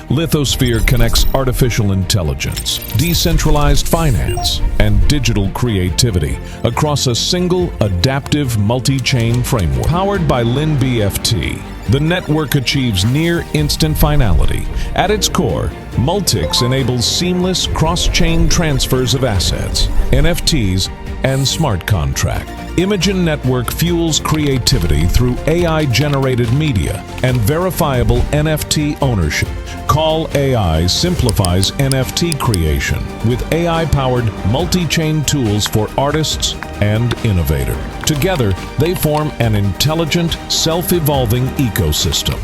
Lithosphere connects artificial intelligence, decentralized finance, and digital creativity across a single adaptive multi-chain framework. Powered by LinBFT, the network achieves near-instant finality. At its core, Multics enables seamless cross-chain transfers of assets, NFTs, and smart contract. Imogen Network fuels creativity through AI-generated media and verifiable NFT ownership. Call AI simplifies NFT creation with AI-powered multi-chain tools for artists and innovators. Together, they form an intelligent, self-evolving ecosystem.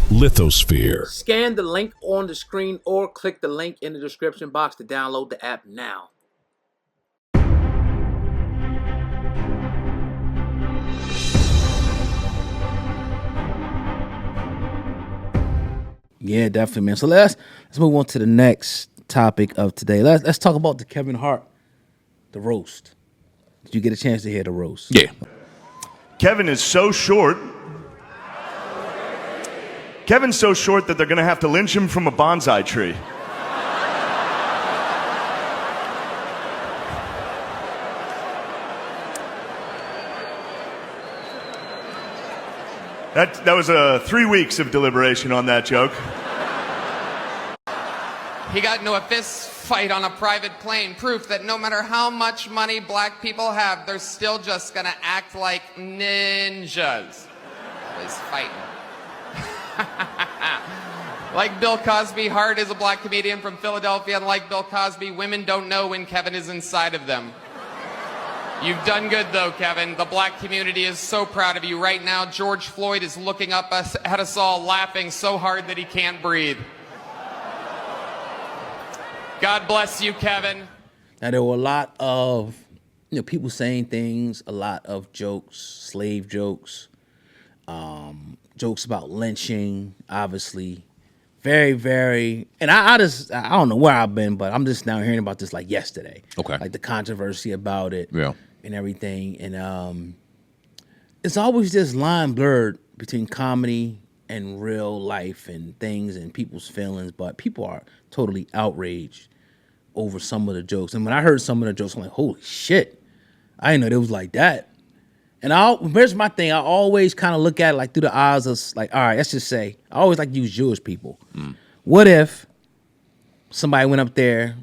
Lithosphere. Scan the link on the screen or click the link in the description box to download the app now. Yeah, definitely, man. So let's move on to the next topic of today. Let's talk about the Kevin Hart, the roast. Did you get a chance to hear the roast? Yeah. Kevin is so short. Kevin's so short that they're going to have to lynch him from a bonsai tree. That was 3 weeks of deliberation on that joke. He got into a fist fight on a private plane, proof that no matter how much money black people have, they're still just gonna act like ninjas. Always fighting. Like Bill Cosby, Hart is a black comedian from Philadelphia, and like Bill Cosby, women don't know when Kevin is inside of them. You've done good, though, Kevin. The black community is so proud of you. Right now, George Floyd is looking up at us all, laughing so hard that he can't breathe. God bless you, Kevin. Now, there were a lot of people saying things, a lot of jokes, slave jokes, jokes about lynching, obviously. Very, very, and I don't know where I've been, but I'm just now hearing about this like yesterday. Okay. Like the controversy about it. Yeah. And everything. And it's always this line blurred between comedy and real life and things and people's feelings, but people are totally outraged over some of the jokes. And when I heard some of the jokes, I'm like, holy shit. I didn't know it was like that. And here's my thing. I always kind of look at it like through the eyes of like, all right, let's just say, I always like to use Jewish people. What if somebody went up there,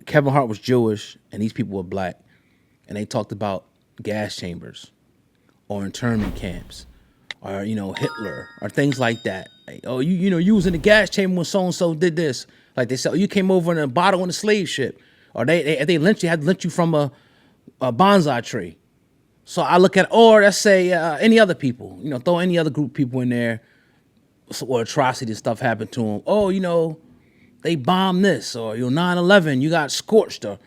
Kevin Hart was Jewish and these people were black, and they talked about gas chambers or internment camps or, Hitler or things like that. Like, oh, you was in the gas chamber when so-and-so did this. Like they said, oh, you came over in a bottle on a slave ship. Or they lynched you, had to lynch you from a bonsai tree. So I look at, or let's say any other people, throw any other group of people in there, or atrocity stuff happened to them. Oh, they bombed this, or 9/11, you got scorched. Or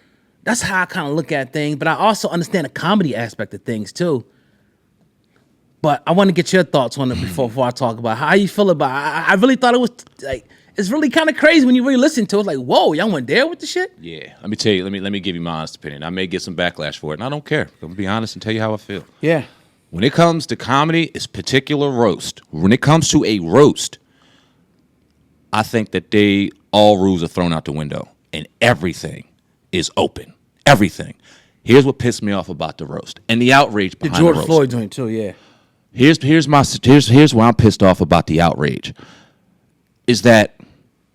that's how I kind of look at things. But I also understand the comedy aspect of things too. But I want to get your thoughts on it before I talk about how you feel about it. I really thought it was like, it's really kind of crazy when you really listen to it. It's like, whoa, y'all went there with the shit? Yeah. Let me tell you, let me give you my honest opinion. I may get some backlash for it, and I don't care. I'm going to be honest and tell you how I feel. Yeah. When it comes to comedy, it's particular roast. When it comes to a roast, I think that all rules are thrown out the window, and everything is open. Everything. Here's what pissed me off about the roast and the outrage behind the roast. George Floyd joint too, yeah. Here's why I'm pissed off about the outrage. Is that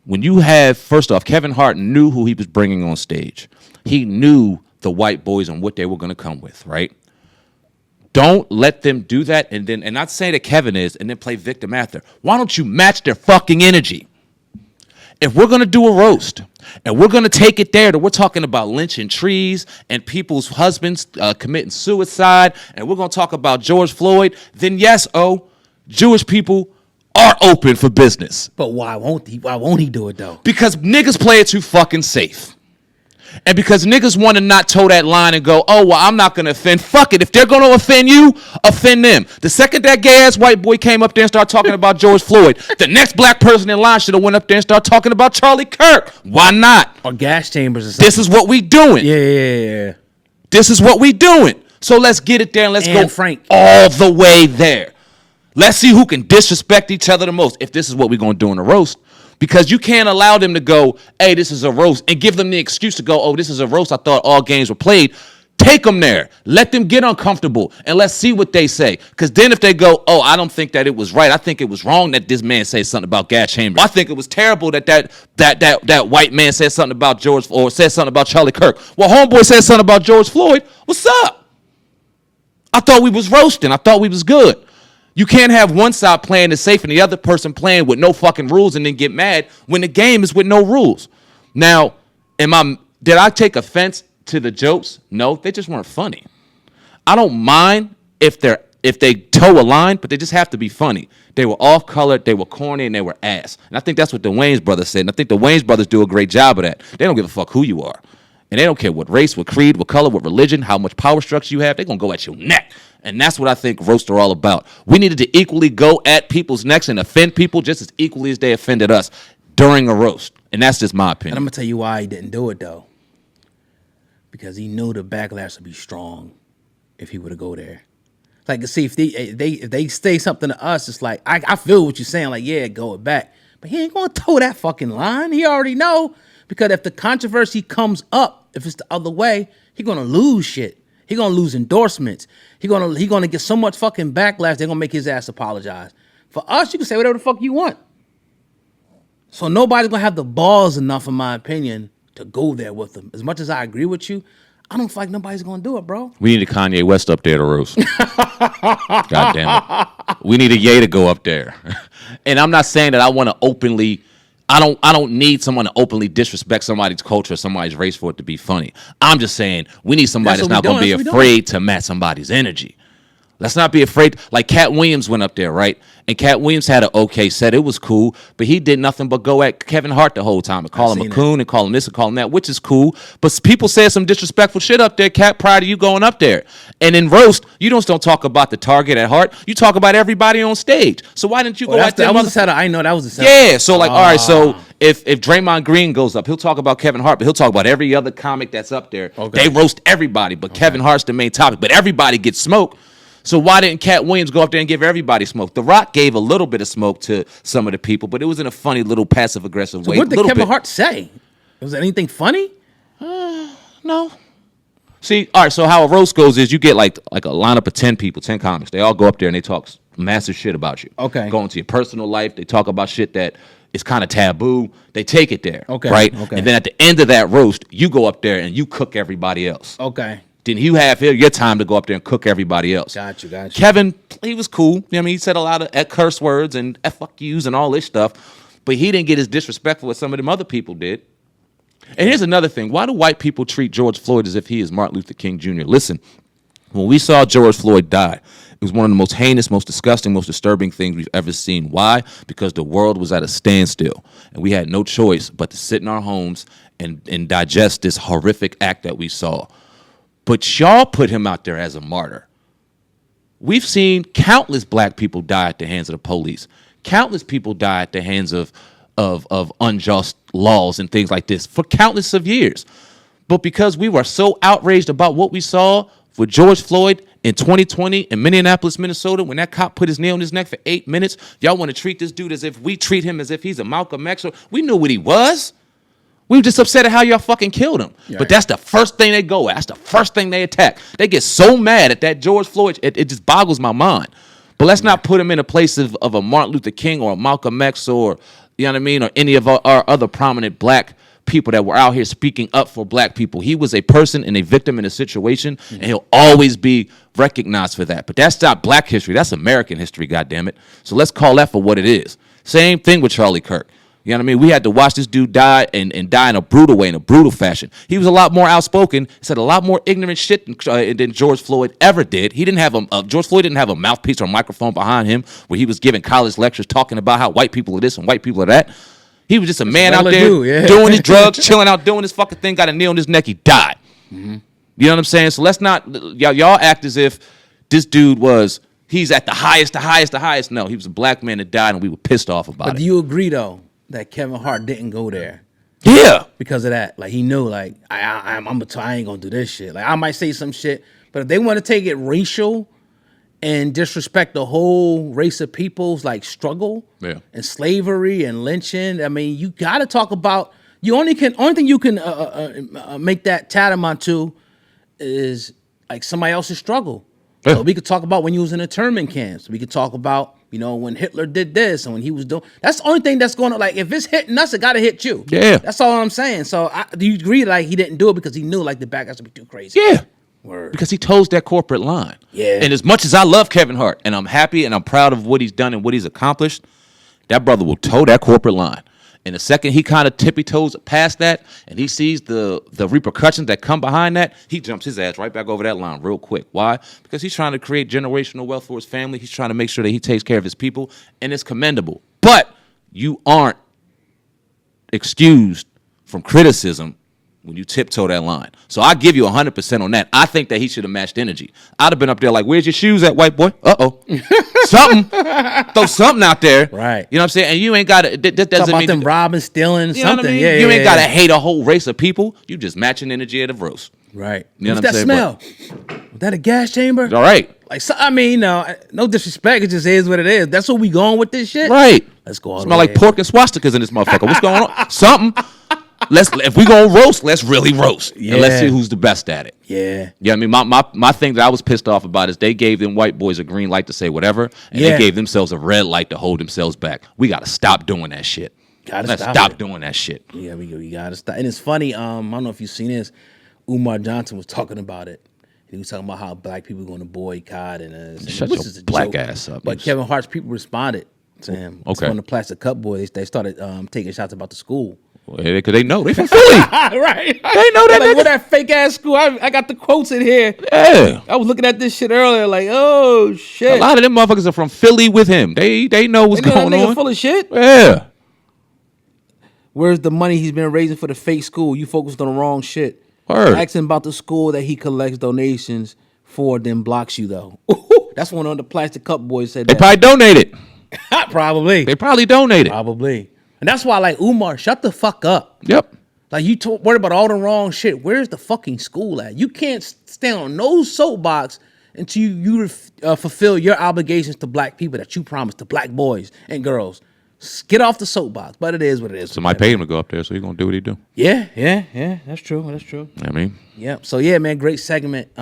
when you have, first off, Kevin Hart knew who he was bringing on stage. He knew the white boys and what they were going to come with, right? Don't let them do that and not say that Kevin is and then play victim after. Why don't you match their fucking energy? If we're going to do a roast and we're going to take it there that we're talking about lynching trees and people's husbands committing suicide and we're going to talk about George Floyd, then yes, Jewish people are open for business. But why won't he? Why won't he do it though? Because niggas play it too fucking safe. And because niggas want to not toe that line and go, oh, well, I'm not going to offend. Fuck it. If they're going to offend you, offend them. The second that gay-ass white boy came up there and started talking about George Floyd, the next black person in line should have went up there and started talking about Charlie Kirk. Why not? Or gas chambers or something. This is what we doing. Yeah. This is what we doing. So let's get it there and let's go Frank. all the way there. Let's see who can disrespect each other the most. If this is what we're going to do in a roast, Because you can't allow them to go, hey, this is a roast, and give them the excuse to go, oh, this is a roast. I thought all games were played. Take them there. Let them get uncomfortable, and let's see what they say. Because then if they go, oh, I don't think that it was right. I think it was wrong that this man said something about gas chambers. I think it was terrible that white man said something about George or said something about Charlie Kirk. Well, homeboy said something about George Floyd. What's up? I thought we was roasting. I thought we was good. You can't have one side playing it safe and the other person playing with no fucking rules and then get mad when the game is with no rules. Now, did I take offense to the jokes? No, they just weren't funny. I don't mind if they toe a line, but they just have to be funny. They were off color, they were corny, and they were ass. And I think that's what the Wayans brothers said. And I think the Wayans brothers do a great job of that. They don't give a fuck who you are. And they don't care what race, what creed, what color, what religion, how much power structure you have. They're going to go at your neck. And that's what I think roasts are all about. We needed to equally go at people's necks and offend people just as equally as they offended us during a roast. And that's just my opinion. And I'm going to tell you why he didn't do it, though. Because he knew the backlash would be strong if he were to go there. Like, see, if they say something to us, it's like, I feel what you're saying. Like, yeah, go it back. But he ain't going to toe that fucking line. He already know. Because if the controversy comes up, if it's the other way, he gonna lose shit. He gonna lose endorsements. He gonna get so much fucking backlash. They're gonna make his ass apologize. For us, you can say whatever the fuck you want. So nobody's gonna have the balls enough, in my opinion, to go there with them. As much as I agree with you, I don't feel like nobody's gonna do it, bro. We need a Kanye West up there to roast. God damn it. We need a Ye to go up there. And I'm not saying that I want to openly. I don't need someone to openly disrespect somebody's culture or somebody's race for it to be funny. I'm just saying we need somebody that's not going to be afraid to match somebody's energy. Let's not be afraid. Like Cat Williams went up there, right? And Cat Williams had an okay set. It was cool, but he did nothing but go at Kevin Hart the whole time and call him a coon and call him this and call him that, which is cool. But people said some disrespectful shit up there, Cat, prior to you going up there. And in roast, you don't talk about the target at Hart. You talk about everybody on stage. So why didn't you go at that? I know that was a setup. Yeah, so like, all right, so if Draymond Green goes up, he'll talk about Kevin Hart, but he'll talk about every other comic that's up there. Okay. They roast everybody, but Kevin Hart's the main topic. But everybody gets smoke. So why didn't Cat Williams go up there and give everybody smoke? The Rock gave a little bit of smoke to some of the people, but it was in a funny little passive-aggressive way. What did Kevin Hart say? Was anything funny? No. See, all right, so how a roast goes is you get like a lineup of 10 people, 10 comics. They all go up there and they talk massive shit about you. Okay. Go into your personal life. They talk about shit that is kind of taboo. They take it there. Okay. Right? Okay. And then at the end of that roast, you go up there and you cook everybody else. Okay. Then you have your time to go up there and cook everybody else. Got you. Kevin, he was cool. You know what I mean, he said a lot of curse words and fuck yous and all this stuff, but he didn't get as disrespectful as some of them other people did. And here's another thing. Why do white people treat George Floyd as if he is Martin Luther King Jr.? Listen, when we saw George Floyd die, it was one of the most heinous, most disgusting, most disturbing things we've ever seen. Why? Because the world was at a standstill, and we had no choice but to sit in our homes and digest this horrific act that we saw. But y'all put him out there as a martyr. We've seen countless black people die at the hands of the police. Countless people die at the hands of unjust laws and things like this for countless of years. But because we were so outraged about what we saw with George Floyd in 2020 in Minneapolis, Minnesota, when that cop put his knee on his neck for 8 minutes, y'all want to treat this dude as if we treat him as if he's a Malcolm X. We knew what he was. We were just upset at how y'all fucking killed him. Yeah, but that's the first thing they go at. That's the first thing they attack. They get so mad at that George Floyd, it just boggles my mind. But let's not put him in a place of a Martin Luther King or a Malcolm X or, you know what I mean, or any of our other prominent black people that were out here speaking up for black people. He was a person and a victim in a situation, and he'll always be recognized for that. But that's not black history. That's American history, goddammit. So let's call that for what it is. Same thing with Charlie Kirk. You know what I mean? We had to watch this dude die and die in a brutal way, in a brutal fashion. He was a lot more outspoken, said a lot more ignorant shit than George Floyd ever did. He didn't have George Floyd didn't have a mouthpiece or a microphone behind him where he was giving college lectures talking about how white people are this and white people are that. He was just a man out there doing his drugs, chilling out, doing his fucking thing, got a knee on his neck, he died. Mm-hmm. You know what I'm saying? So let's not, y'all act as if this dude he's at the highest. No, he was a black man that died and we were pissed off about it. But do you agree, though, that Kevin Hart didn't go there? Yeah. Because of that. Like, he knew, like, I ain't gonna do this shit. Like, I might say some shit, but if they want to take it racial and disrespect the whole race of people's like struggle and slavery and lynching. I mean, you got to talk about. Only thing you can make that tantamount to is like somebody else's struggle. Yeah. So we could talk about when you was in internment camps. We could talk about, when Hitler did this and when he was doing. That's the only thing that's going to, like, if it's hitting us, it got to hit you. Yeah. That's all I'm saying. So do you agree, like, he didn't do it because he knew, like, the bad guys would be too crazy? Yeah. Word. Because he toes that corporate line. Yeah. And as much as I love Kevin Hart and I'm happy and I'm proud of what he's done and what he's accomplished, that brother will toe that corporate line. And the second he kind of tippy-toes past that and he sees the repercussions that come behind that, he jumps his ass right back over that line real quick. Why? Because he's trying to create generational wealth for his family. He's trying to make sure that he takes care of his people, and it's commendable. But you aren't excused from criticism when you tiptoe that line. So I give you 100% on that. I think that he should have matched energy. I'd have been up there like, where's your shoes at, white boy? Uh-oh. Something. Throw something out there. Right. You know what I'm saying? And you ain't got to, that doesn't Talk about mean. them robbing, stealing, you know something. What I mean? Yeah, you ain't got to hate a whole race of people. You just matching energy at a roast. Right. You know What's what I'm that saying? smell? Was that a gas chamber? All right. Like, so, I mean, no disrespect. It just is what it is. That's what we going with this shit. Right. Let's go all the Smell way. like pork and swastikas in this motherfucker. What's going on? Something. If we gonna roast, let's really roast. Yeah. And let's see who's the best at it. Yeah. Yeah, I mean, my thing that I was pissed off about is they gave them white boys a green light to say whatever, and they gave themselves a red light to hold themselves back. We gotta stop doing that shit. Let's stop doing that shit. Yeah, we gotta stop. And it's funny. I don't know if you've seen this. Umar Johnson was talking about it. He was talking about how black people are going to boycott and shut your black ass up. But Kevin Hart's people responded to him. Okay. On the Plastic Cup Boys, they started taking shots about the school. Because they know they from Philly. Right. They know that. Like, what that fake ass school? I got the quotes in here. Yeah. I was looking at this shit earlier, like, oh shit. A lot of them motherfuckers are from Philly with him. They know what's going that nigga on. Full of shit. Yeah. Where's the money he's been raising for the fake school? You focused on the wrong shit. Word. Ask him about the school that he collects donations for, then blocks you though. That's one of the Plastic Cup Boys said. They probably donated. Probably. They probably donated. Probably. And that's why, like, Umar, shut the fuck up. Yep. Like, you worried about all the wrong shit. Where's the fucking school at? You can't stand on no soapbox until you fulfill your obligations to black people that you promised to black boys and girls. Get off the soapbox. But it is what it is. Somebody paid him to go up there, so he's going to do what he do. Yeah. That's true. I mean. Yep. So, yeah, man, great segment.